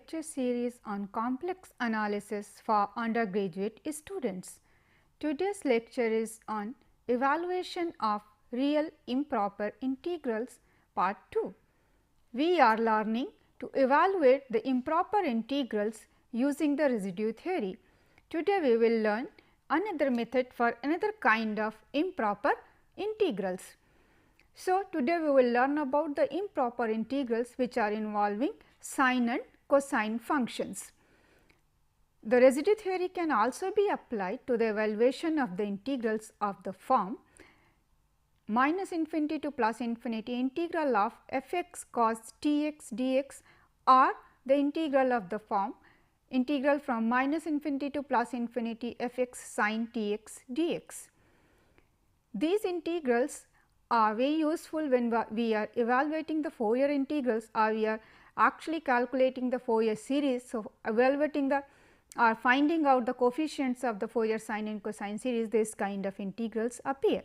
lecture series on complex analysis for undergraduate students. Today's lecture is on evaluation of real improper integrals part 2. We are learning to evaluate the improper integrals using the residue theory. Today we will learn another method for another kind of improper integrals. So, today we will learn about the improper integrals which are involving sine and cosine functions. The residue theory can also be applied to the evaluation of the integrals of the form minus infinity to plus infinity integral of f(x) cos t(x) dx or the integral of the form integral from minus infinity to plus infinity f(x) sin t(x) dx. These integrals are very useful when we are evaluating the Fourier integrals or we are actually calculating the Fourier series. So, evaluating the or finding out the coefficients of the Fourier sine and cosine series, this kind of integrals appear.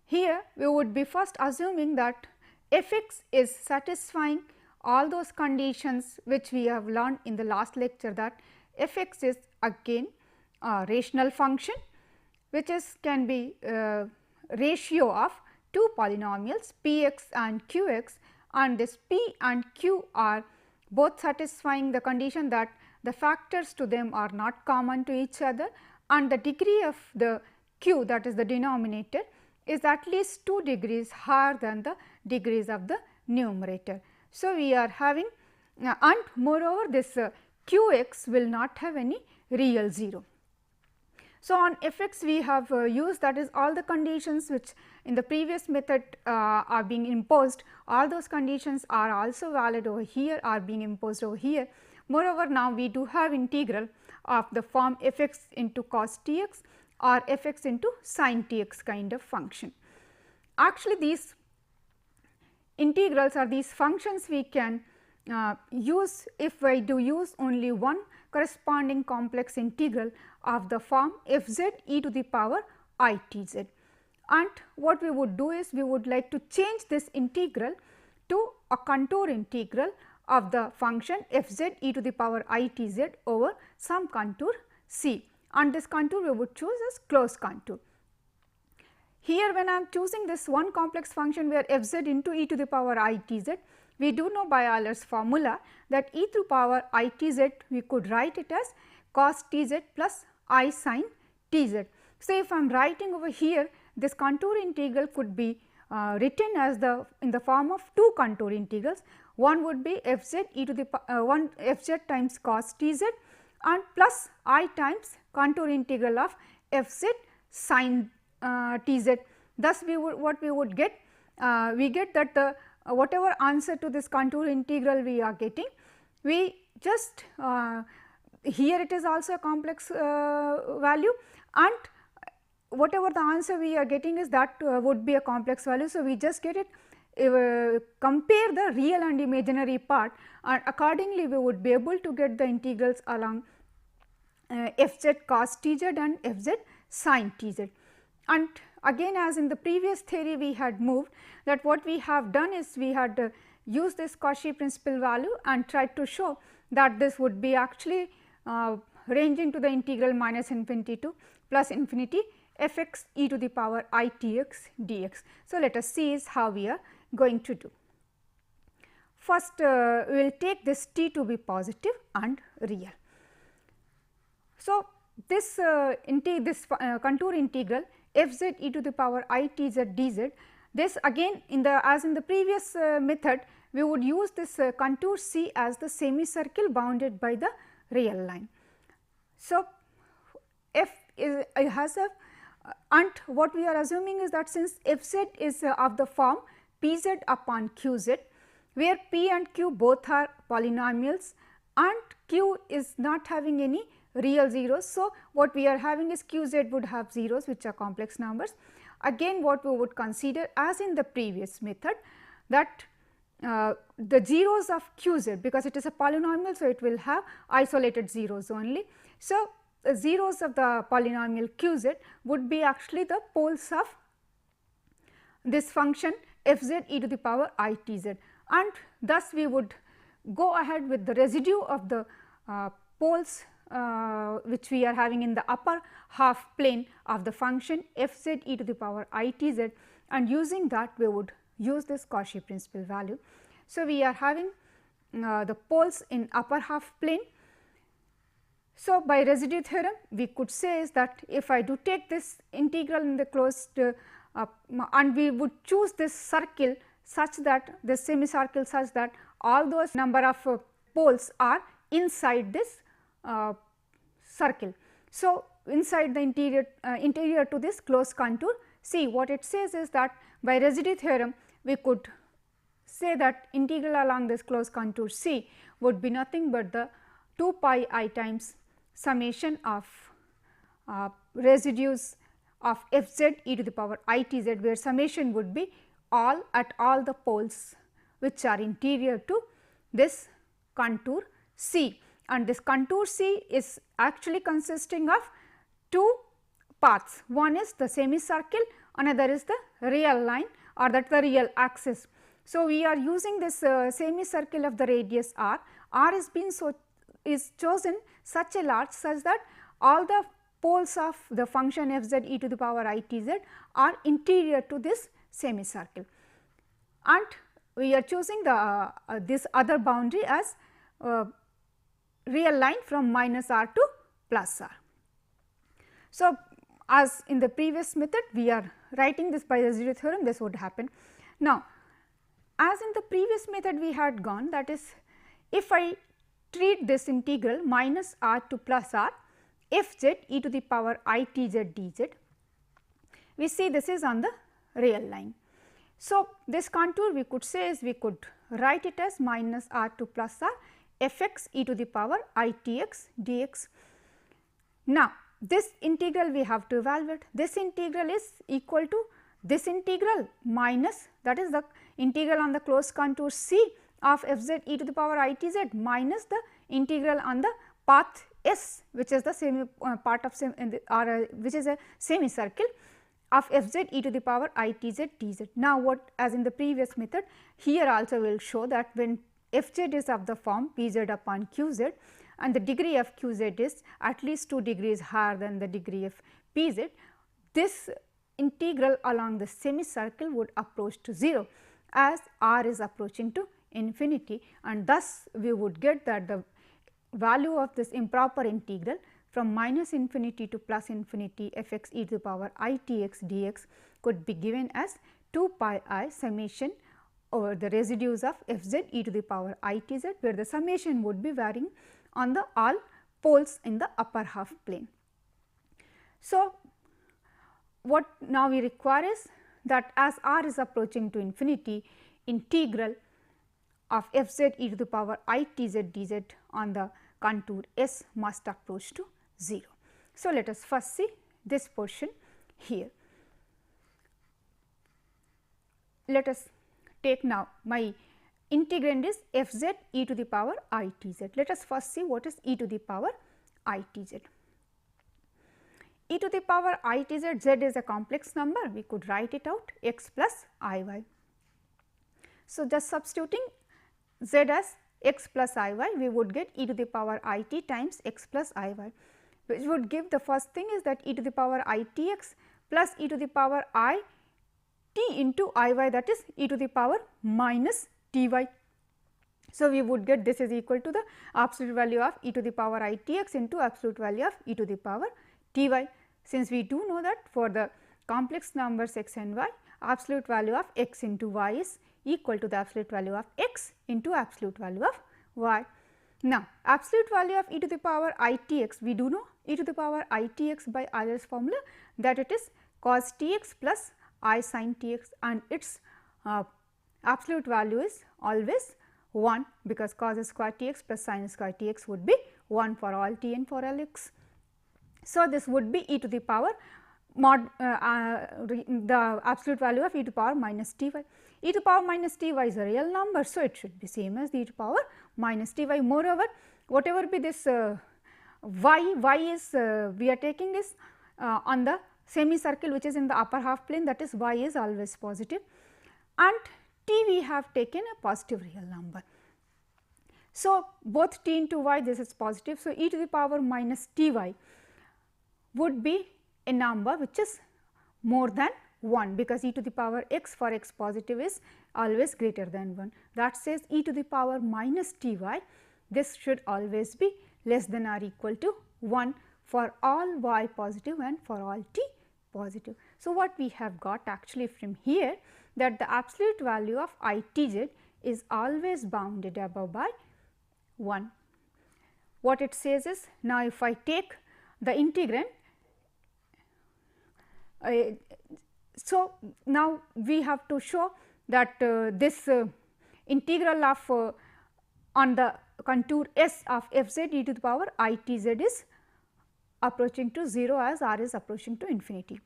Here we would be first assuming that f(x) is satisfying all those conditions which we have learned in the last lecture, that f(x) is again a rational function which is can be ratio of two polynomials px and qx, and this p and q are both satisfying the condition that the factors to them are not common to each other, and the degree of the q, that is the denominator, is at least 2 degrees higher than the degrees of the numerator. So, we are having and moreover this qx will not have any real 0. So, on f(x) we have used, that is all the conditions which in the previous method are being imposed, all those conditions are also valid over here, are being imposed over here. Moreover, now we do have integral of the form f(x) into cos t(x) or f(x) into sin t(x) kind of function. Actually, these integrals or these functions we can use if we do use only one corresponding complex integral of the form f z e to the power I t z. And what we would do is we would like to change this integral to a contour integral of the function f z e to the power I t z over some contour c, and this contour we would choose as closed contour. Here when I am choosing this one complex function where f z into e to the power I t z, we do know by Euler's formula that e to the power I t z we could write it as cos t z plus I sin t z. So, if I am writing over here, this contour integral could be written as in the form of two contour integrals. One would be f z e to the one f z times cos t z and plus I times contour integral of f z sin t z. Thus, what we would get, we get that the whatever answer to this contour integral we are getting, we just here it is also a complex value, and whatever the answer we are getting is that would be a complex value. So, we just get it, compare the real and imaginary part, and accordingly we would be able to get the integrals along f z cos t z and f z sin t z. And again, as in the previous theory we had moved, that what we have done is we had used this Cauchy principal value and tried to show that this would be actually ranging to the integral minus infinity to plus infinity f(x) e to the power I t x dx. So, let us see is how we are going to do. First, we will take this t to be positive and real. So, this contour integral f z e to the power I t z dz, this again in the as in the previous method we would use this contour c as the semicircle bounded by the real line. So, f is has a and what we are assuming is that since f z is of the form p z upon q z, where p and q both are polynomials and q is not having any real zeros. So, what we are having is q z would have zeros which are complex numbers. Again what we would consider as in the previous method, that the zeros of q z, because it is a polynomial, so it will have isolated zeros only. So, the zeros of the polynomial q z would be actually the poles of this function f z e to the power I t z, and thus we would go ahead with the residue of the poles which we are having in the upper half plane of the function f z e to the power I t z, and using that we would use this Cauchy principal value. So, we are having the poles in upper half plane. So, by residue theorem we could say is that if I do take this integral in the closed and we would choose this circle such that this semicircle such that all those number of poles are inside this circle. So, inside the interior to this closed contour C, what it says is that by residue theorem we could say that integral along this closed contour C would be nothing but the 2 pi I times summation of residues of f z e to the power I t z, where summation would be all at all the poles which are interior to this contour C, and this contour C is actually consisting of two paths. One is the semicircle, another is the real line or that the real axis. So, we are using this semicircle of the radius r. R is chosen such a large such that all the poles of the function f z e to the power I t z are interior to this semicircle, and we are choosing the this other boundary as real line from minus r to plus r. So, as in the previous method we are writing this by residue theorem, this would happen. Now, as in the previous method we had gone, that is, if I treat this integral minus r to plus r f z e to the power I t z d z, we see this is on the real line. So, this contour we could say is we could write it as minus r to plus r f x e to the power I t x d x. Now, this integral we have to evaluate. This integral is equal to this integral minus, that is the integral on the closed contour C of f z e to the power I t z minus the integral on the path S, which is the part of which is a semicircle of f z e to the power I t z d z. Now, what as in the previous method, here also we will show that when f z is of the form p z upon q z and the degree of q z is at least 2 degrees higher than the degree of p z, this integral along the semicircle would approach to 0 as r is approaching to infinity, and thus we would get that the value of this improper integral from minus infinity to plus infinity f x e to the power I t x d x could be given as 2 pi I summation over the residues of f z e to the power I t z, where the summation would be varying on the all poles in the upper half plane. So, what now we require is that as r is approaching to infinity, integral of f z e to the power I t z d z on the contour S must approach to 0. So, let us first see this portion here. Let us take now my integrand is f z e to the power I t z. Let us first see what is e to the power I t z. E to the power I t z, z is a complex number, we could write it out x plus I y. So, just substituting z as x plus I y, we would get e to the power I t times x plus I y, which would give the first thing is that e to the power I t x plus e to the power I t into I y, that is e to the power minus t y. So, we would get this is equal to the absolute value of e to the power I t x into absolute value of e to the power t y. Since we do know that for the complex numbers x and y, absolute value of x into y is equal to the absolute value of x into absolute value of y. Now, absolute value of e to the power I t x, we do know e to the power I t x by Euler's formula that it is cos t x plus I sin t x, and its absolute value is always 1, because cos square t x plus sin square t x would be 1 for all t and for all x. So, this would be e to the power mod the absolute value of e to the power minus t y. E to the power minus t y is a real number. So, it should be same as the e to the power minus t y. Moreover, whatever be this y is we are taking is on the semicircle which is in the upper half plane, that is y is always positive, and t we have taken a positive real number. So, both t into y, this is positive. So, e to the power minus t y would be a number which is more than 1, because e to the power x for x positive is always greater than 1. That says e to the power minus t y, this should always be less than or equal to 1 for all y positive and for all t positive. So, what we have got actually from here, that the absolute value of I t z is always bounded above by 1. What it says is, now if I take the integrand, so now we have to show that this integral of on the contour S of f z e to the power I t z is approaching to 0 as r is approaching to infinity.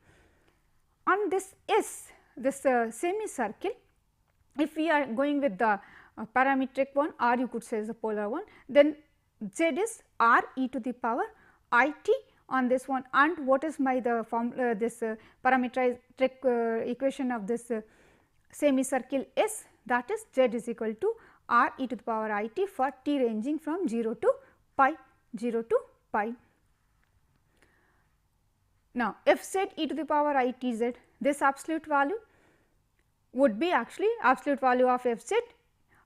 On this S, this semicircle, if we are going with the parametric one, or you could say is a polar one, then z is r e to the power I t on this one. And what is my the formula, this parametric equation of this semicircle S, that is z is equal to r e to the power I t for t ranging from 0 to pi, 0 to pi. Now, f z e to the power I t z, this absolute value would be actually absolute value of f z,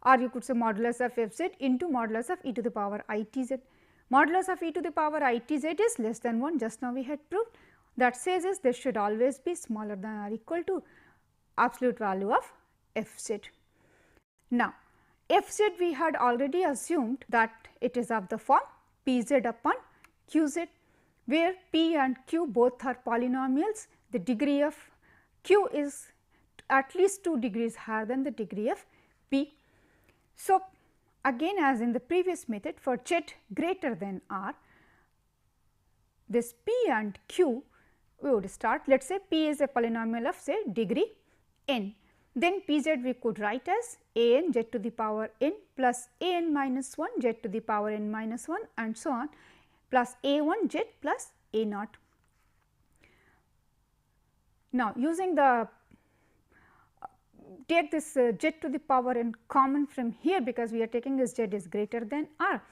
or you could say modulus of f z into modulus of e to the power I t z. Modulus of e to the power I t z is less than 1, just now we had proved. That says is this should always be smaller than or equal to absolute value of f z. Now, f z we had already assumed that it is of the form p z upon q z, where p and q both are polynomials. The degree of q is at least 2 degrees higher than the degree of p. So, again as in the previous method, for z greater than r, this p and q we would start, let us say p is a polynomial of say degree n, then p z we could write as a n z to the power n plus a n minus 1 z to the power n minus 1 and so on, plus a 1 z plus a naught. Now, using the take this z to the power n common from here, because we are taking this z is greater than r,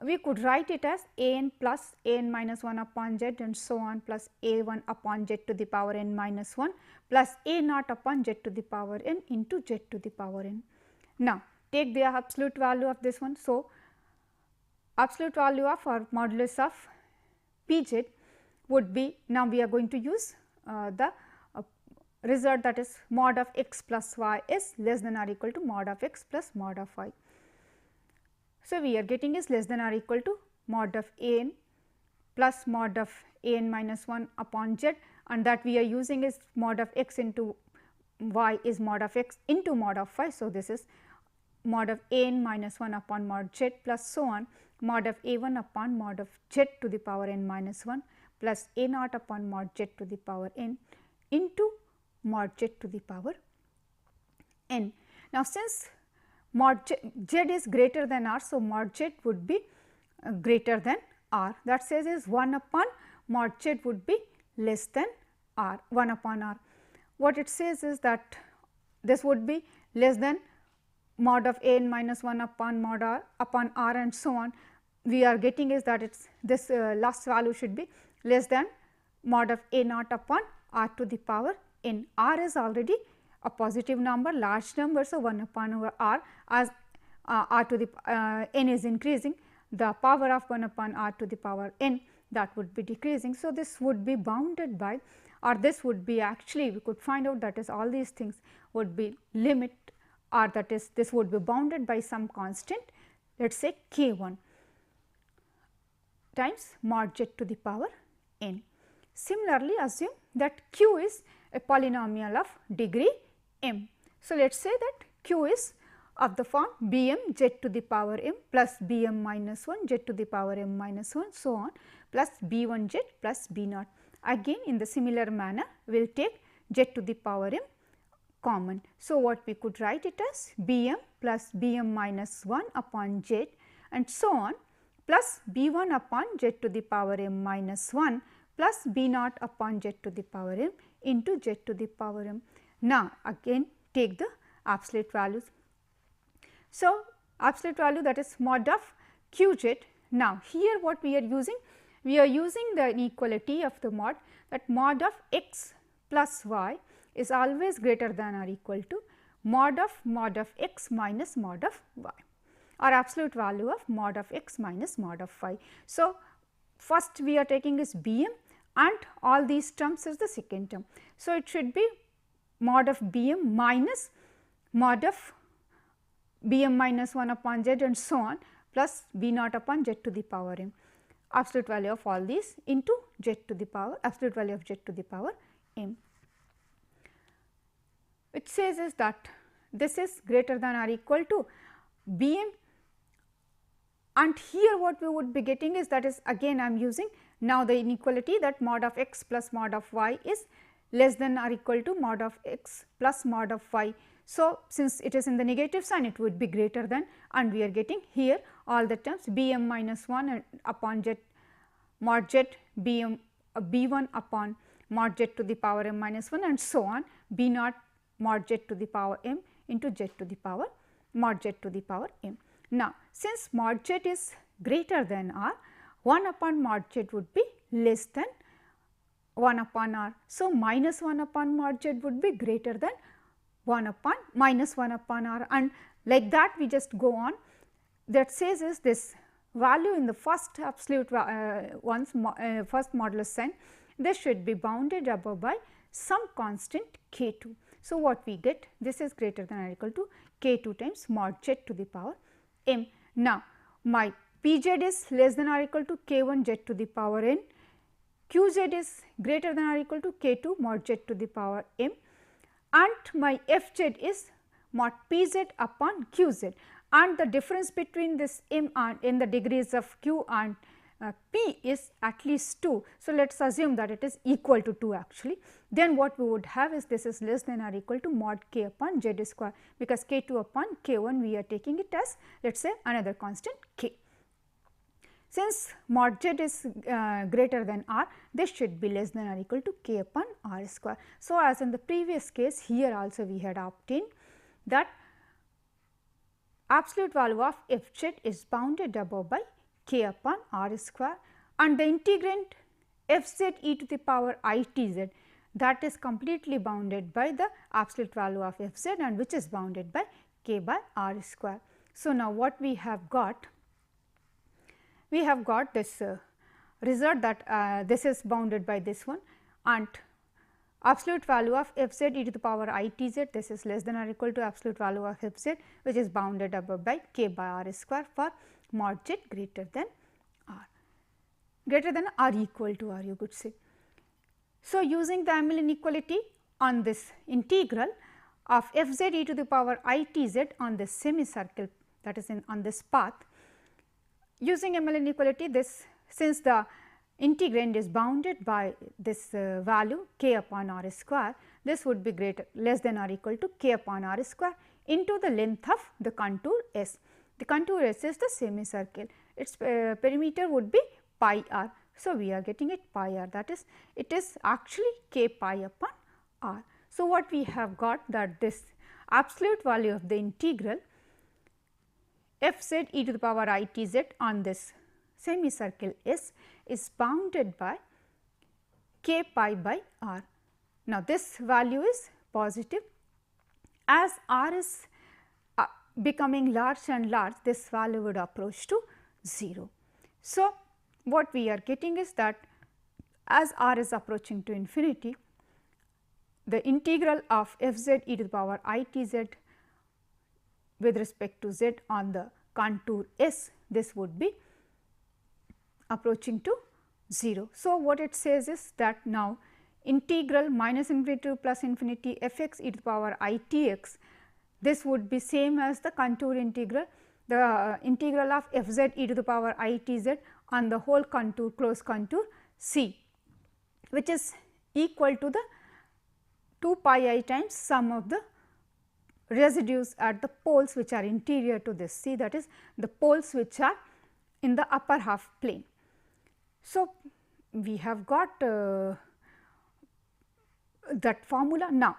we could write it as a n plus a n minus 1 upon z and so on, plus a 1 upon z to the power n minus 1 plus a naught upon z to the power n into z to the power n. Now, take the absolute value of this one. So, absolute value of or modulus of p z would be, now we are going to use the result, that is mod of x plus y is less than or equal to mod of x plus mod of y. So, we are getting is less than or equal to mod of a n plus mod of a n minus 1 upon z, and that we are using is mod of x into y is mod of x into mod of y. So, this is mod of a n minus 1 upon mod z plus so on, mod of a 1 upon mod of z to the power n minus 1 plus a naught upon mod z to the power n into mod z to the power n. Now, since mod z is greater than r, so mod z would be greater than r, that says is 1 upon mod z would be less than r, 1 upon r. What it says is that this would be less than mod of a n minus 1 upon mod r upon r and so on. We are getting is that it's this last value should be less than mod of a naught upon r to the power n. R is already a positive number, large number. So, 1 upon over r, as r to the n is increasing, the power of 1 upon r to the power n, that would be decreasing. So, this would be bounded by, or this would be actually we could find out that is all these things would be limit, or that is this would be bounded by some constant, let us say k 1 times mod z to the power n. Similarly, assume that q is a polynomial of degree m. So, let us say that q is of the form b m z to the power m plus b m minus 1 z to the power m minus 1 so on, plus b 1 z plus b naught. Again in the similar manner, we will take z to the power m common. So, what we could write it as b m plus b m minus 1 upon z and so on, plus b 1 upon z to the power m minus 1 plus b naught upon z to the power m into z to the power m. Now, again take the absolute values. So, absolute value, that is mod of qz. Now, here what we are using? We are using the inequality of the mod, that mod of x plus y is always greater than or equal to mod of x minus mod of y, or absolute value of mod of x minus mod of y. So, first we are taking is bm and all these terms is the second term. So, it should be mod of bm minus mod of bm minus 1 upon z and so on, plus b naught upon z to the power m, absolute value of all these into z to the power, absolute value of z to the power m. It says is that this is greater than or equal to bm, and here what we would be getting is, that is again I am using now the inequality, that mod of x plus mod of y is less than or equal to mod of x plus mod of y. So, since it is in the negative sign, it would be greater than, and we are getting here all the terms bm minus 1 upon z mod z, bm b1 upon mod z to the power m minus 1 and so on, b naught mod z to the power m into z to the power mod z to the power m. Now, since mod z is greater than r, 1 upon mod z would be less than 1 upon r. So, minus 1 upon mod z would be greater than 1 upon minus 1 upon r, and like that we just go on. That says is this value in the first absolute first modulus sign, this should be bounded above by some constant k2. So, what we get, this is greater than or equal to k2 times mod z to the power m. Now, my pz is less than or equal to k1 z to the power n, qz is greater than or equal to k2 mod z to the power m, and my fz is mod pz upon qz, and the difference between this m and in the degrees of q and p is at least 2. So, let us assume that it is equal to 2 actually. Then what we would have is, this is less than or equal to mod k upon z square, because k2 upon k1 we are taking it as, let us say, another constant k. Since mod z is greater than r, this should be less than or equal to k upon r square. So, as in the previous case, here also we had obtained that absolute value of fz is bounded above by k upon r square, and the integrand fz e to the power I t z, that is completely bounded by the absolute value of fz, and which is bounded by k by r square. So, now what we have got? We have got this result that this is bounded by this one, and absolute value of fz e to the power I t z, this is less than or equal to absolute value of fz, which is bounded above by k by r square for mod z greater than or equal to r, you could say. So, using the ML inequality on this integral of fz e to the power I t z on this semicircle, that is on this path, using ML inequality, this, since the integrand is bounded by this value k upon r square, this would be less than or equal to k upon r square into the length of the contour S. The contour S is the semicircle, its perimeter would be pi r. So, we are getting it pi r, that is, it is actually k pi upon r. So, what we have got, that this absolute value of the integral fz e to the power I t z on this semicircle S is bounded by k pi by r. Now, this value is positive. As r is becoming large and large, this value would approach to 0. So, what we are getting is that as r is approaching to infinity, the integral of fz e to the power I t z with respect to z on the contour S, this would be approaching to 0. So, what it says is that now integral minus infinity to plus infinity f x e to the power I t x, this would be same as the contour integral, the integral of f z e to the power I t z on the whole contour, closed contour C, which is equal to the 2 pi I times sum of the residues at the poles which are interior to this C, that is the poles which are in the upper half plane. So, we have got that formula. Now,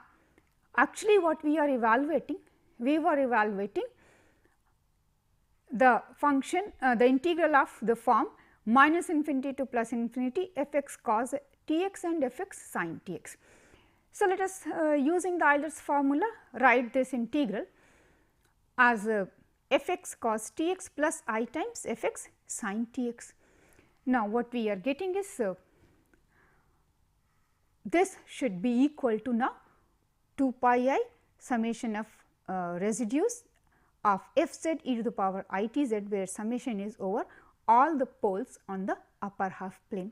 actually what we are evaluating, we were evaluating the function the integral of the form minus infinity to plus infinity f x cos t x and f x sin t x. So, let us using the Euler's formula write this integral as f x cos t x plus I times f x sin t x. Now, what we are getting is this should be equal to now 2 pi I summation of residues of f z e to the power I t z, where summation is over all the poles on the upper half plane.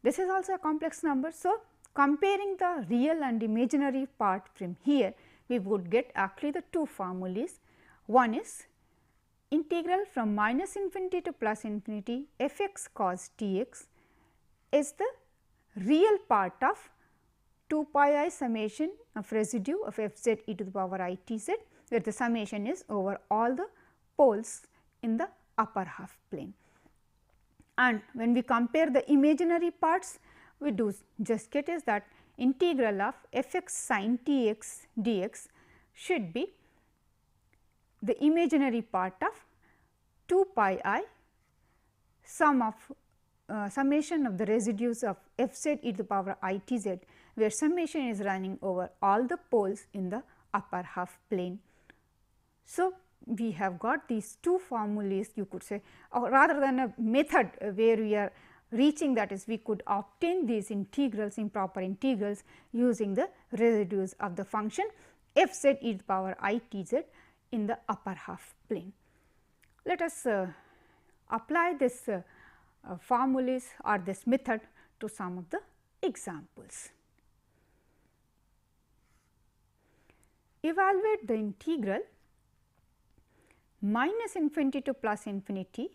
This is also a complex number. So, comparing the real and imaginary part from here, we would get actually the two formulas. One is integral from minus infinity to plus infinity f x cos t x is the real part of 2 pi I summation of residue of f z e to the power I t z, where the summation is over all the poles in the upper half plane. And when we compare the imaginary parts, we do just get is that integral of f x sin t x dx should be the imaginary part of 2 pi I sum of summation of the residues of f z e to the power I t z, where summation is running over all the poles in the upper half plane. So, we have got these two formulas, you could say, or rather than a method where we are reaching, that is, we could obtain these integrals, improper integrals, using the residues of the function f z e to the power I t z in the upper half plane. Let us apply this formulas or this method to some of the examples. Evaluate the integral minus infinity to plus infinity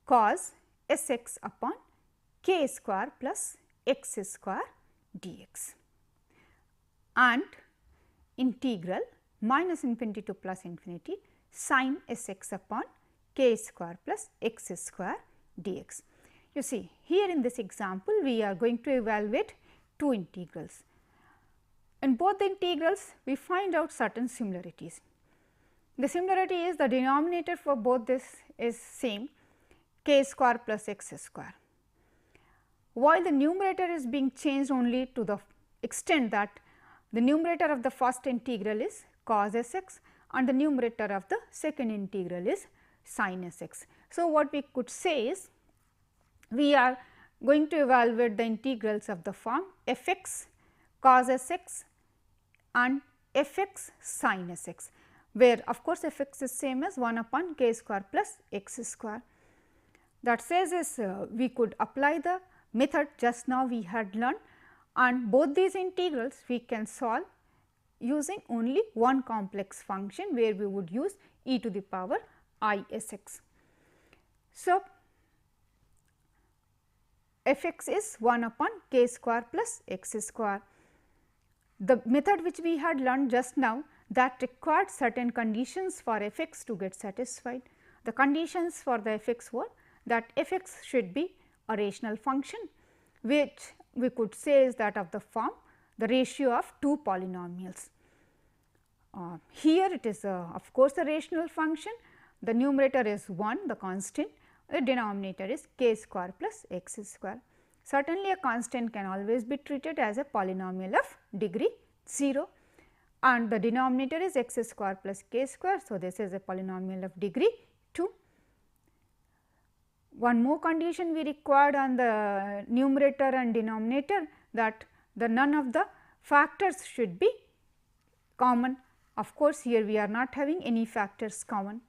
cos s x upon k square plus x square dx and integral minus infinity to plus infinity sin s x upon k square plus x square dx. You see, here in this example we are going to evaluate two integrals. In both the integrals we find out certain similarities. The similarity is the denominator for both this is same, k square plus x square, while the numerator is being changed only to the extent that the numerator of the first integral is cos s x and the numerator of the second integral is sin s x. So, what we could say is we are going to evaluate the integrals of the form f x cos s x and f x sin s x, where of course f x is same as 1 upon k square plus x square. That says is we could apply the method just now we had learned, and both these integrals we can solve using only one complex function, where we would use e to the power I s x. So, f x is 1 upon k square plus x square. The method which we had learned just now, that required certain conditions for f x to get satisfied. The conditions for the f x were that f x should be a rational function, which we could say is that of the form the ratio of two polynomials. Here it is of course a rational function, the numerator is 1, the constant, the denominator is k square plus x square. Certainly, a constant can always be treated as a polynomial of degree 0, and the denominator is x square plus k square. So, this is a polynomial of degree 2. One more condition we required on the numerator and denominator, that the none of the factors should be common. Of course, here we are not having any factors common.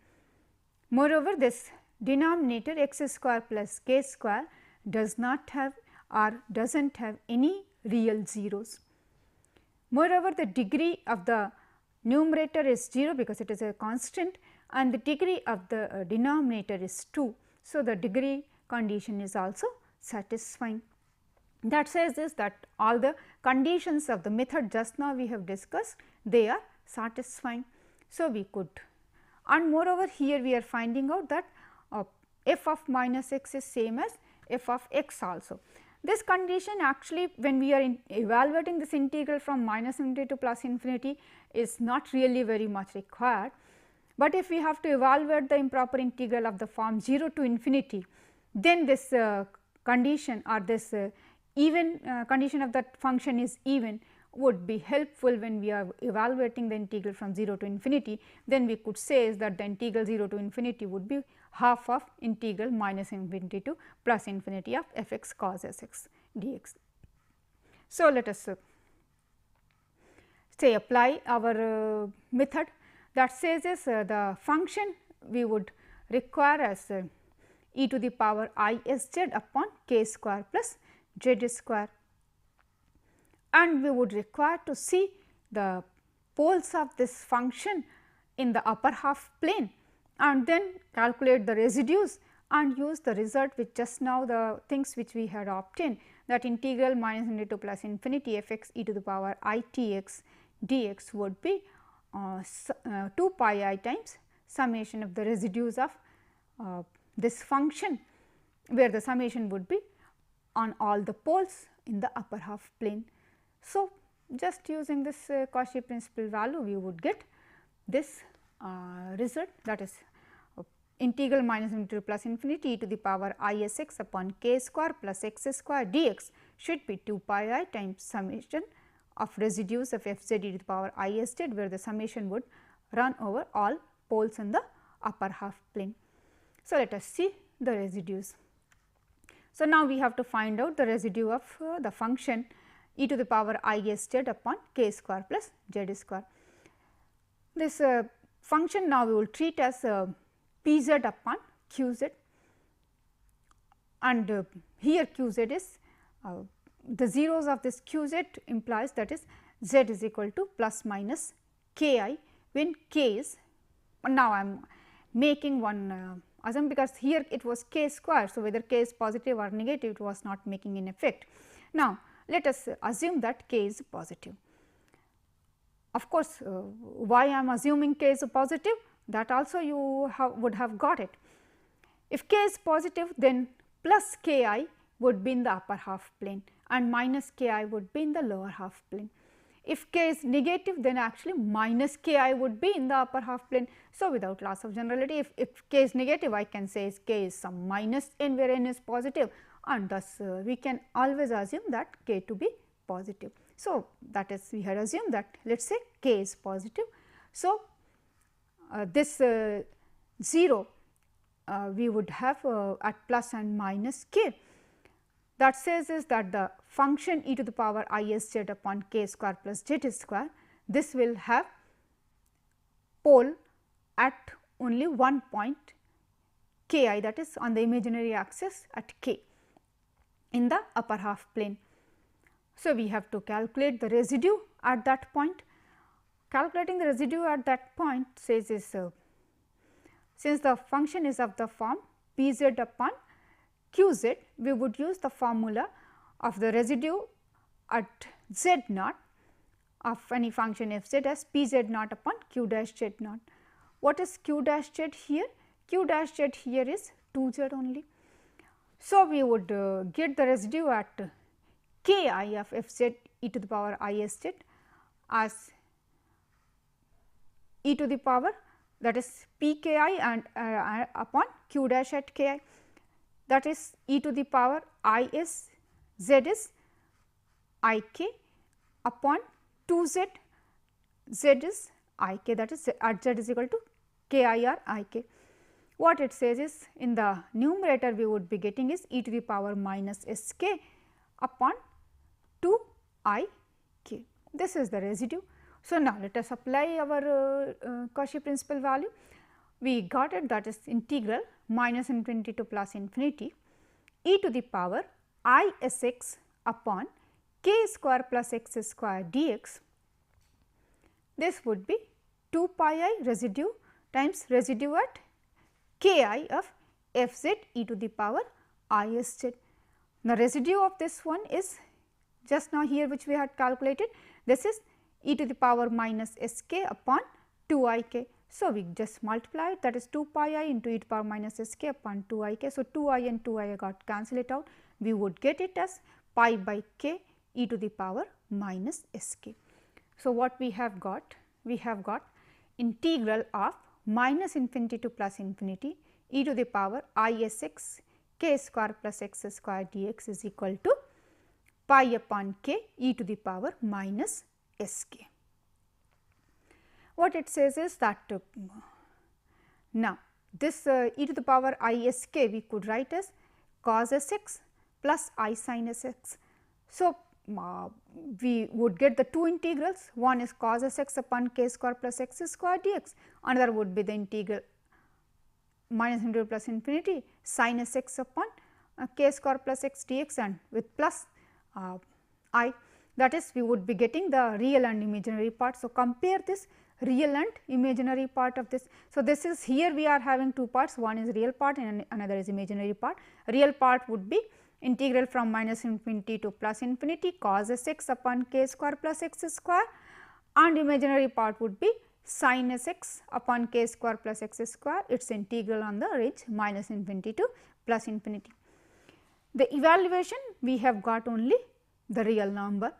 Moreover, this denominator x square plus k square does not have or does not have any real zeros. Moreover, the degree of the numerator is 0 because it is a constant, and the degree of the denominator is 2. So, the degree condition is also satisfying. That says this, that all the conditions of the method just now we have discussed, they are satisfying. So, we could, and moreover here we are finding out that f of minus x is same as f of x also. This condition actually, when we are evaluating this integral from minus infinity to plus infinity, is not really very much required. But if we have to evaluate the improper integral of the form 0 to infinity, then this condition or this even condition of that function is even would be helpful when we are evaluating the integral from 0 to infinity. Then we could say is that the integral 0 to infinity would be half of integral minus infinity to plus infinity of f x cos s x dx. So, let us say apply our method that says is the function we would require as e to the power I s z upon k square plus z square, and we would require to see the poles of this function in the upper half plane and then calculate the residues and use the result which just now the things which we had obtained, that integral minus infinity to plus infinity f x e to the power I t x dx would be 2 pi I times summation of the residues of this function, where the summation would be on all the poles in the upper half plane. So, just using this Cauchy principal value, we would get this result, that is integral minus infinity to plus infinity e to the power I s x upon k square plus x square dx should be 2 pi I times summation of residues of f z e to the power I s z, where the summation would run over all poles in the upper half plane. So, let us see the residues. So, now we have to find out the residue of the function e to the power I s z upon k square plus z square. This function now we will treat as p z upon q z, and here q z is the zeros of this q z implies that is z is equal to plus minus k I when k is, now I am making one assumption because here it was k square. So, whether k is positive or negative, it was not making an effect. Now, let us assume that k is positive. Of course, why I am assuming k is positive, that also you would have got it. If k is positive, then plus k I would be in the upper half plane and minus k I would be in the lower half plane. If k is negative, then actually minus k I would be in the upper half plane. So, without loss of generality, if k is negative, I can say k is some minus n where n is positive, and thus we can always assume that k to be positive. So, that is we had assumed that let us say k is positive. So, this 0 we would have at plus and minus k. That says is that the function e to the power I s z upon k square plus z square, this will have pole at only one point k I, that is on the imaginary axis at k in the upper half plane. So, we have to calculate the residue at that point. Calculating the residue at that point says is since the function is of the form p z upon q z, we would use the formula of the residue at z naught of any function f z as p z naught upon q dash z naught. What is q dash z here? Q dash z here is 2 z only. So, we would get the residue at k I of f z e to the power I s z as e to the power, that is p k I and upon q dash at k I, that is e to the power I s z is I k upon 2 z, z is I k, that is at z is equal to k I r I k. What it says is in the numerator we would be getting is e to the power minus s k upon 2 I k. This is the residue. So, now let us apply our Cauchy principal value. We got it, that is integral minus infinity to plus infinity e to the power I s x upon k square plus x square dx. This would be 2 pi I residue times residue at k I of f z e to the power I s z. The residue of this one is just now here which we had calculated, this is e to the power minus s k upon 2 I k. So, we just multiply it, that is 2 pi I into e to the power minus s k upon 2 I k. So, 2 I and 2 I got cancel it out, we would get it as pi by k e to the power minus s k. So, what we have got? We have got integral of minus infinity to plus infinity e to the power I s x k square plus x square dx is equal to pi upon k e to the power minus s k. What it says is that now this e to the power I s k we could write as cos s x plus I sin s x. So, we would get the two integrals, one is cos s x upon k square plus x square dx, another would be the integral minus infinity plus infinity sin s x upon k square plus x dx, and with plus I, that is we would be getting the real and imaginary part. So, compare this real and imaginary part of this. So, this is here we are having two parts, one is real part and another is imaginary part. Real part would be integral from minus infinity to plus infinity cos s x upon k square plus x square, and imaginary part would be sin s x upon k square plus x square, its integral on the range minus infinity to plus infinity. The evaluation we have got only the real number.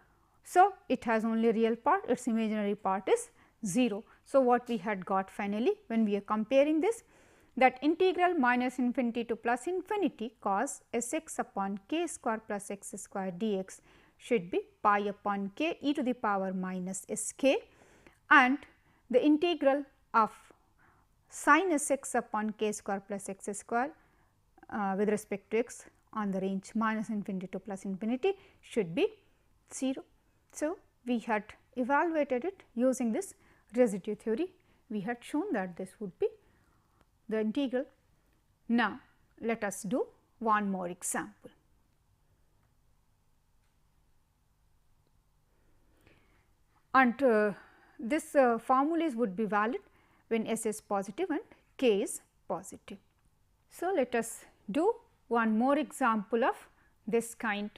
So, it has only real part, its imaginary part is 0. So, what we had got finally when we are comparing this, that integral minus infinity to plus infinity cos s x upon k square plus x square dx should be pi upon k e to the power minus s k, and the integral of sin s x upon k square plus x square with respect to x on the range minus infinity to plus infinity should be 0. So, we had evaluated it using this residue theory. We had shown that this would be the integral. Now, let us do one more example. And this formulas would be valid when s is positive and k is positive. So, let us do one more example of this kind.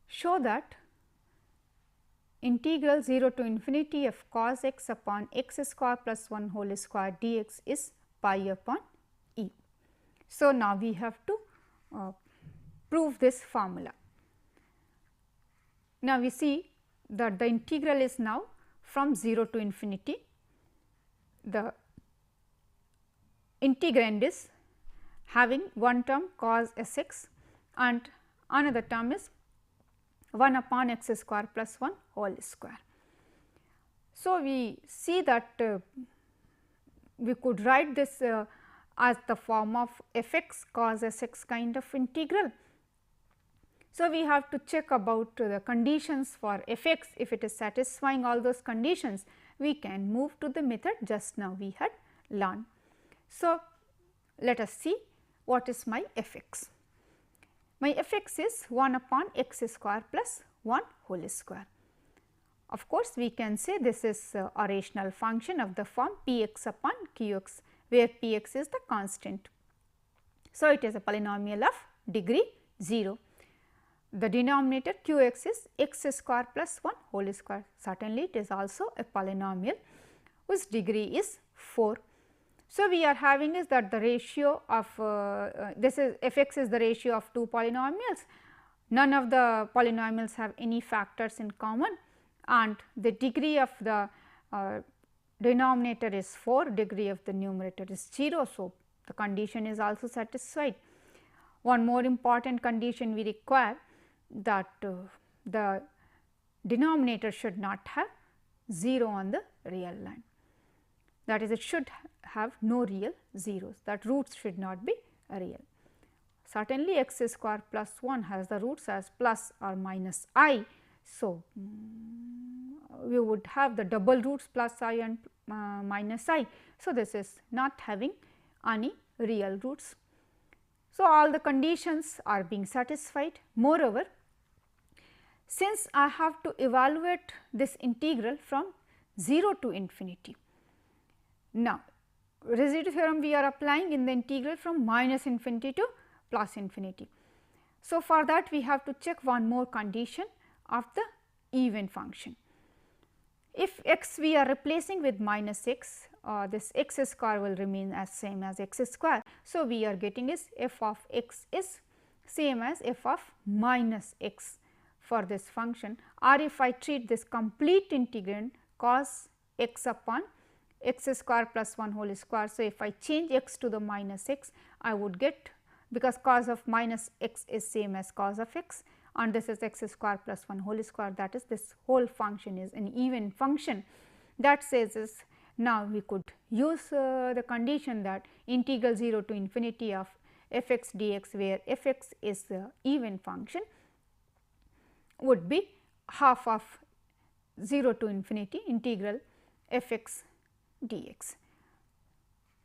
Show that integral 0 to infinity of cos x upon x square plus 1 whole square dx is pi upon e. So, now we have to prove this formula. Now, we see that the integral is now from 0 to infinity. The integrand is having one term cos s x and another term is 1 upon x square plus 1 whole square. So, we see that we could write this as the form of f x cos s x kind of integral. So, we have to check about the conditions for f x. If it is satisfying all those conditions, we can move to the method just now we had learned. So, let us see what is my f x. My f x is 1 upon x square plus 1 whole square. Of course, we can say this is a rational function of the form p x upon q x, where p x is the constant. So, it is a polynomial of degree 0. The denominator q x is x square plus 1 whole square. Certainly, it is also a polynomial whose degree is 4. So, we are having is that the ratio of this is f x is the ratio of two polynomials. None of the polynomials have any factors in common, and the degree of the denominator is 4, degree of the numerator is 0. So, the condition is also satisfied. One more important condition we require, that the denominator should not have 0 on the real line. That is, it should have no real zeros, that roots should not be real. Certainly, x square plus 1 has the roots as plus or minus I. So, we would have the double roots plus I and minus I. So, this is not having any real roots. So, all the conditions are being satisfied. Moreover, since I have to evaluate this integral from 0 to infinity. Now, residue theorem we are applying in the integral from minus infinity to plus infinity. So, for that we have to check one more condition of the even function. If x we are replacing with minus x, this x square will remain as same as x square. So, we are getting is f of x is same as f of minus x for this function, or if I treat this complete integrand cos x upon x square plus 1 whole square. So, if I change x to the minus x, I would get, because cos of minus x is same as cos of x, and this is x square plus 1 whole square, that is this whole function is an even function. That says is, now we could use the condition that integral 0 to infinity of f x dx, where f x is the even function, would be half of 0 to infinity integral f x dx.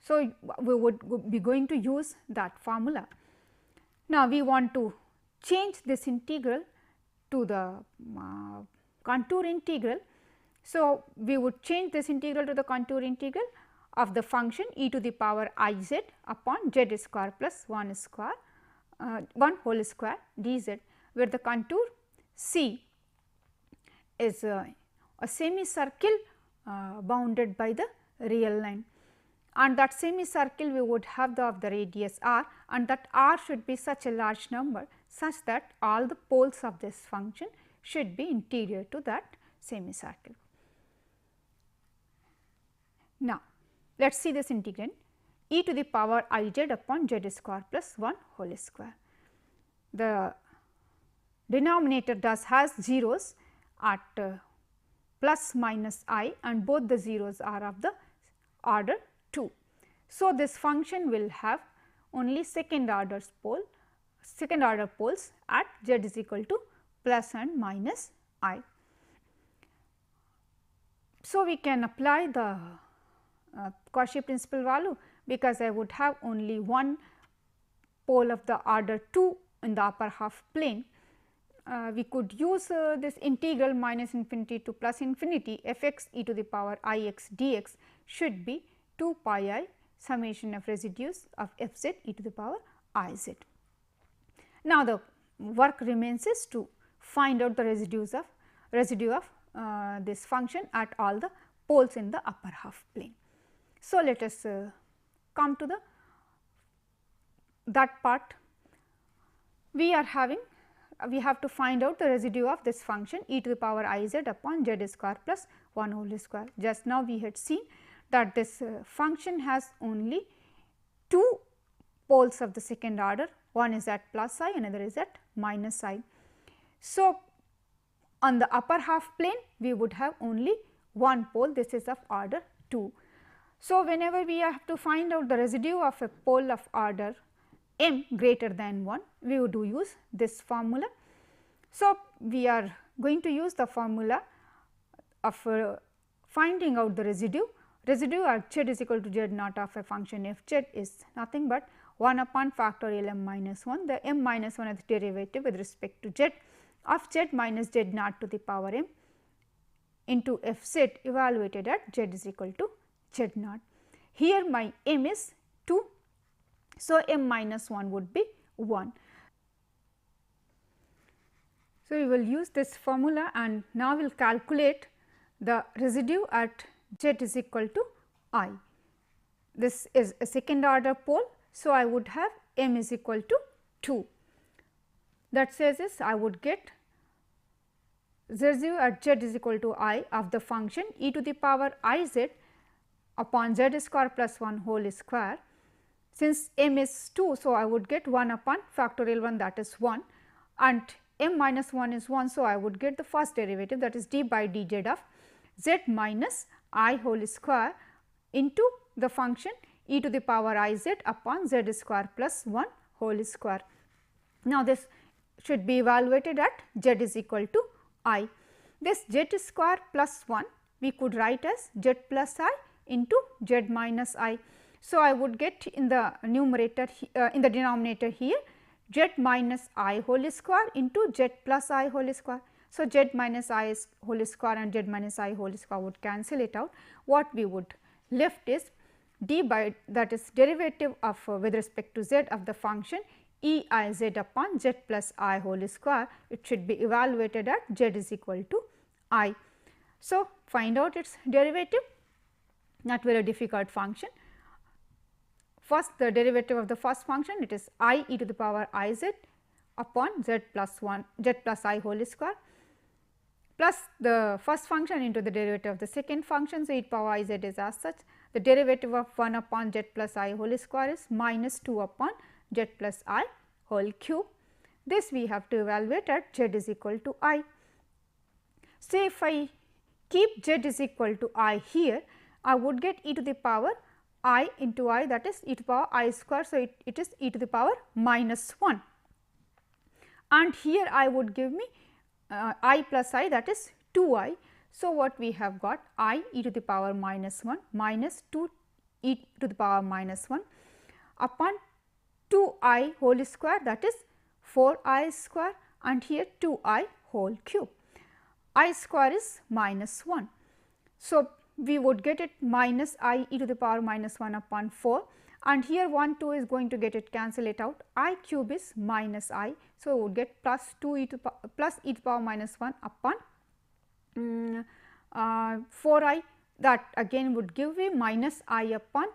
So, we would be going to use that formula. Now, we want to change this integral to the contour integral. So, we would change this integral to the contour integral of the function e to the power I z upon z square plus 1 square 1 whole square dz, where the contour C is a semicircle bounded by the real line, and that semicircle we would have of the radius r, and that r should be such a large number such that all the poles of this function should be interior to that semicircle. Now, let us see this integrand e to the power I z upon z square plus 1 whole square. The denominator thus has zeros at plus minus I, and both the zeros are of the order 2. So, this function will have only second order poles at z is equal to plus and minus I. So, we can apply the Cauchy principal value, because I would have only one pole of the order 2 in the upper half plane. We could use this integral minus infinity to plus infinity f x e to the power I x dx should be 2 pi I summation of residues of f z e to the power I z. Now, the work remains is to find out the residue of this function at all the poles in the upper half plane. So, let us come to that part. We have to find out the residue of this function e to the power I z upon z square plus 1 whole square. Just now we had seen that this function has only 2 poles of the second order, one is at plus I, another is at minus I. So, on the upper half plane we would have only one pole, this is of order 2. So, whenever we have to find out the residue of a pole of order m greater than 1, we would use this formula. So, we are going to use the formula of finding out the residue at z is equal to z naught of a function f z is nothing but 1 upon factorial m minus 1. The m minus 1 is derivative with respect to z of z minus z naught to the power m into f z evaluated at z is equal to z naught. Here my m is 2. So, m minus 1 would be 1. So, we will use this formula, and now we will calculate the residue at z is equal to I. This is a second order pole. So, I would have m is equal to 2. That says is I would get residue at z is equal to I of the function e to the power I z upon z square plus 1 whole square. Since m is 2, so I would get 1 upon factorial 1, that is 1, and m minus 1 is 1. So, I would get the first derivative, that is d by dz of z minus I whole square into the function e to the power I z upon z square plus 1 whole square. Now, this should be evaluated at z is equal to I. This z square plus 1 we could write as z plus I into z minus I. So, I would get in the numerator in the denominator here z minus I whole square into z plus I whole square. So, z minus I whole square and z minus I whole square would cancel it out. What we would left is d by, that is derivative of with respect to z of the function e I z upon z plus I whole square. It should be evaluated at z is equal to I. So, find out its derivative, not very difficult function. First, the derivative of the first function, it is I e to the power I z upon z plus 1 z plus I whole square plus the first function into the derivative of the second function. So, e power I z is as such, the derivative of 1 upon z plus I whole square is minus 2 upon z plus I whole cube. This we have to evaluate at z is equal to I. So, if I keep z is equal to I here, I would get e to the power I into I, that is e to the power I square. So, it is e to the power minus 1, and here I would give me I plus I, that is 2 I. So, what we have got I e to the power minus 1 minus 2 e to the power minus 1 upon 2 I whole square, that is 4 I square, and here 2 I whole cube. I square is minus 1. So, we would get it minus I e to the power minus 1 upon 4, and here 1 2 is going to get it, cancel it out, I cube is minus I. So, we would get plus 2 e to plus e to the power minus 1 upon 4 I, that again would give me minus I upon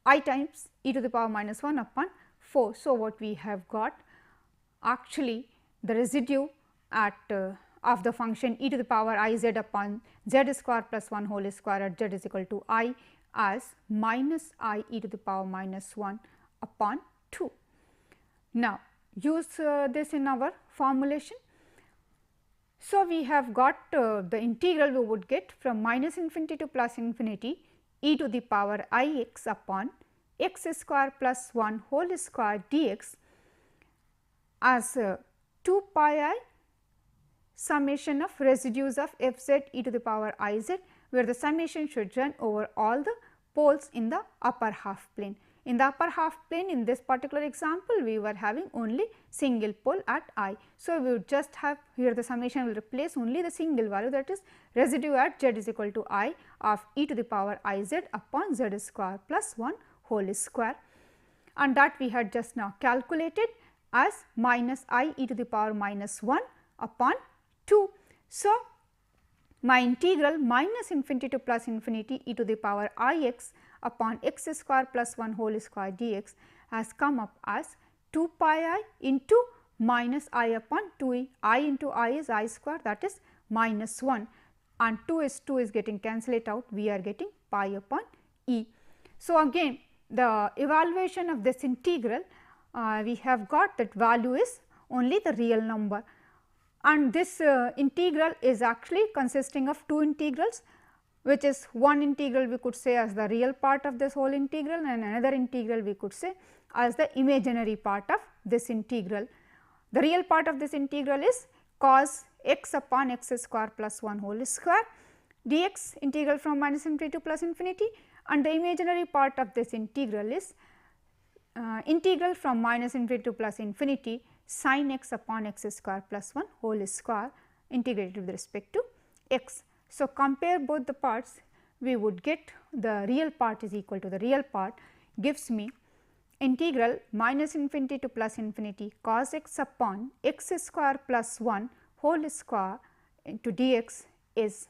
I times e to the power minus 1 upon 4. So, what we have got actually the residue at of the function e to the power I z upon z square plus 1 whole square at z is equal to I as minus I e to the power minus 1 upon 2. Now, use this in our formulation. So, we have got the integral we would get from minus infinity to plus infinity e to the power I x upon x square plus 1 whole square dx as 2 pi I summation of residues of f z e to the power I z, where the summation should run over all the poles in the upper half plane. In the upper half plane, in this particular example, we were having only single pole at I. So, we would just have here the summation will replace only the single value, that is residue at z is equal to I of e to the power I z upon z square plus 1 whole square, and that we had just now calculated as minus I e to the power minus 1 upon 2. So, my integral minus infinity to plus infinity e to the power I x upon x square plus 1 whole square dx has come up as 2 pi I into minus I upon 2 e. I into I is I square, that is minus 1, and 2 is getting cancel it out, we are getting pi upon e. So, again the evaluation of this integral, we have got that value is only the real number, and this integral is actually consisting of two integrals, which is one integral we could say as the real part of this whole integral, and another integral we could say as the imaginary part of this integral. The real part of this integral is cos x upon x square plus 1 whole square dx, integral from minus infinity to plus infinity, and the imaginary part of this integral is integral from minus infinity to plus infinity sin x upon x square plus 1 whole square integrated with respect to x. So, compare both the parts, we would get the real part is equal to the real part, gives me integral minus infinity to plus infinity cos x upon x square plus 1 whole square into dx is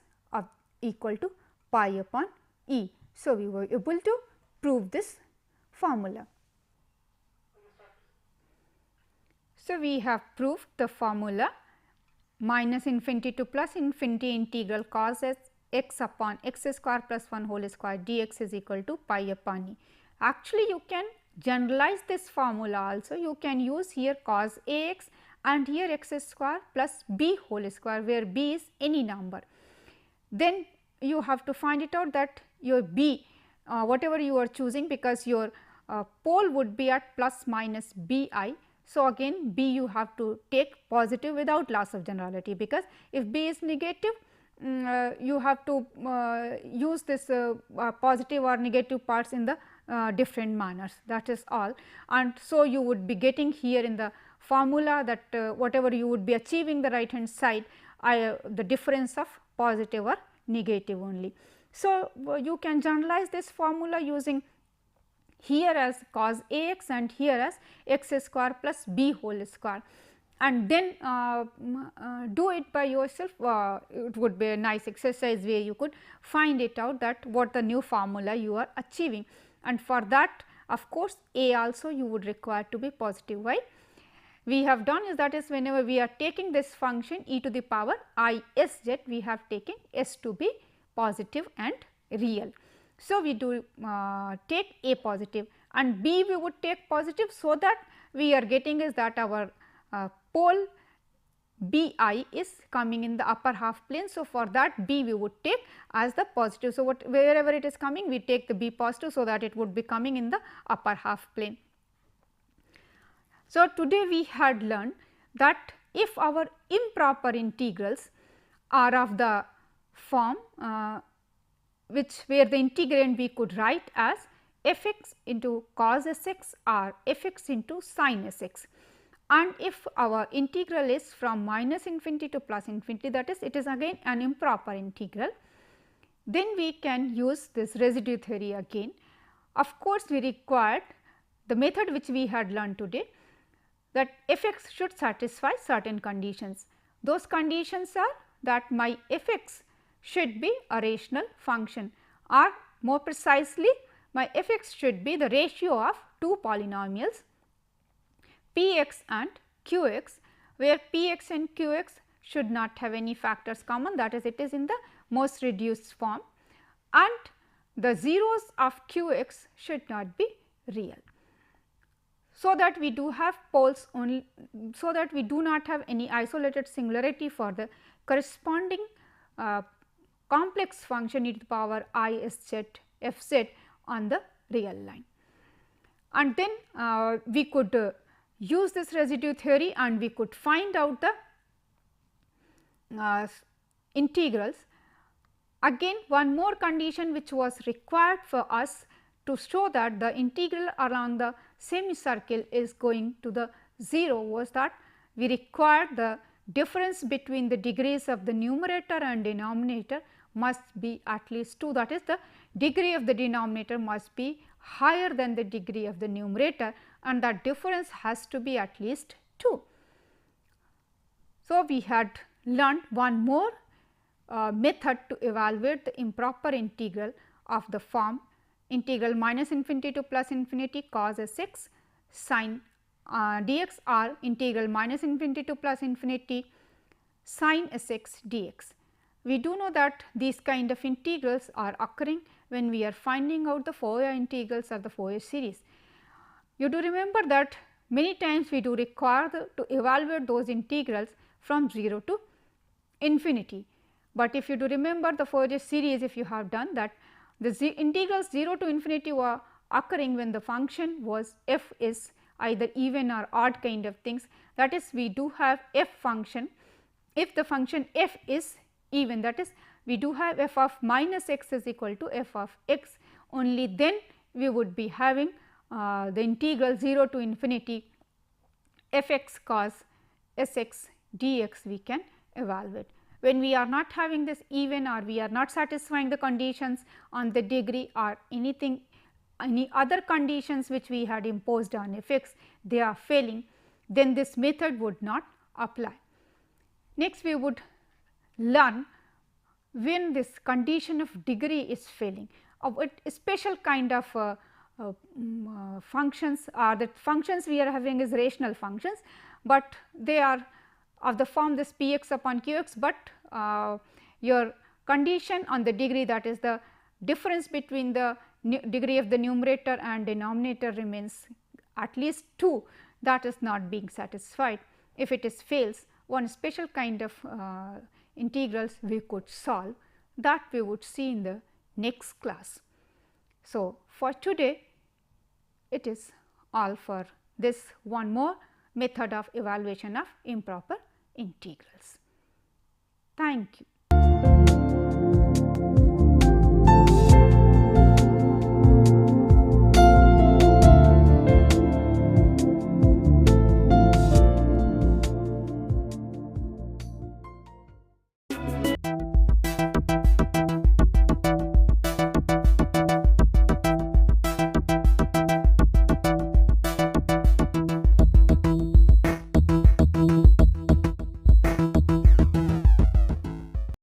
equal to pi upon e. So, we were able to prove this formula. So, we have proved the formula minus infinity to plus infinity integral cos x upon x square plus 1 whole square dx is equal to pi upon e. Actually, you can generalize this formula also. You can use here cos a x and here x square plus b whole square, where b is any number. Then you have to find it out that your b, whatever you are choosing, because your pole would be at plus minus b I. So, again b you have to take positive without loss of generality, because if b is negative, you have to use this positive or negative parts in the different manners, that is all. And so, you would be getting here in the formula that whatever you would be achieving the right hand side, the difference of positive or negative only. So, you can generalize this formula using here as cos a x and here as x square plus b whole square, and then do it by yourself. It would be a nice exercise where you could find it out that what the new formula you are achieving, and for that of course, a also you would require to be positive. Why? we have done is that is whenever we are taking this function e to the power I s z, we have taken s to be positive and real. So, we do take a positive and b we would take positive, so that we are getting is that our pole b I is coming in the upper half plane. So, for that b we would take as the positive. So, wherever it is coming we take the b positive, so that it would be coming in the upper half plane. So, today we had learned that if our improper integrals are of the form where the integrand we could write as f x into cos s x or f x into sin s x, and if our integral is from minus infinity to plus infinity, that is it is again an improper integral, then we can use this residue theory again. Of course, we required the method which we had learned today, that f x should satisfy certain conditions. Those conditions are that my f x should be a rational function, or more precisely my f x should be the ratio of two polynomials p x and q x, where p x and q x should not have any factors common, that is it is in the most reduced form, and the zeros of q x should not be real. So that we do have poles only, so that we do not have any isolated singularity for the corresponding complex function e to the power I s z f z on the real line. And then we could use this residue theory and we could find out the integrals. Again, one more condition which was required for us to show that the integral along the semicircle is going to the 0 was that we required the difference between the degrees of the numerator and denominator must be at least 2, that is the degree of the denominator must be higher than the degree of the numerator, and that difference has to be at least 2. So, we had learned one more method to evaluate the improper integral of the form integral minus infinity to plus infinity cos s x sin dx, or integral minus infinity to plus infinity sin s x dx. We do know that these kind of integrals are occurring when we are finding out the Fourier integrals of the Fourier series. You do remember that many times we do require to evaluate those integrals from 0 to infinity, but if you do remember the Fourier series, if you have done that, the integrals 0 to infinity were occurring when the function was f is either even or odd kind of things, that is we do have f function. If the function f is even, that is we do have f of minus x is equal to f of x, only then we would be having the integral 0 to infinity f x cos s x dx we can evaluate. When we are not having this even, or we are not satisfying the conditions on the degree or anything, any other conditions which we had imposed on f x, they are failing, then this method would not apply. Next, we would learn when this condition of degree is failing, a special kind of functions are the functions we are having is rational functions, but they are of the form this p x upon q x, but your condition on the degree, that is the difference between the degree of the numerator and denominator remains at least 2, that is not being satisfied. If it is fails, one special kind of integrals we could solve, that we would see in the next class. So, for today it is all for this one more method of evaluation of improper integrals. Thank you.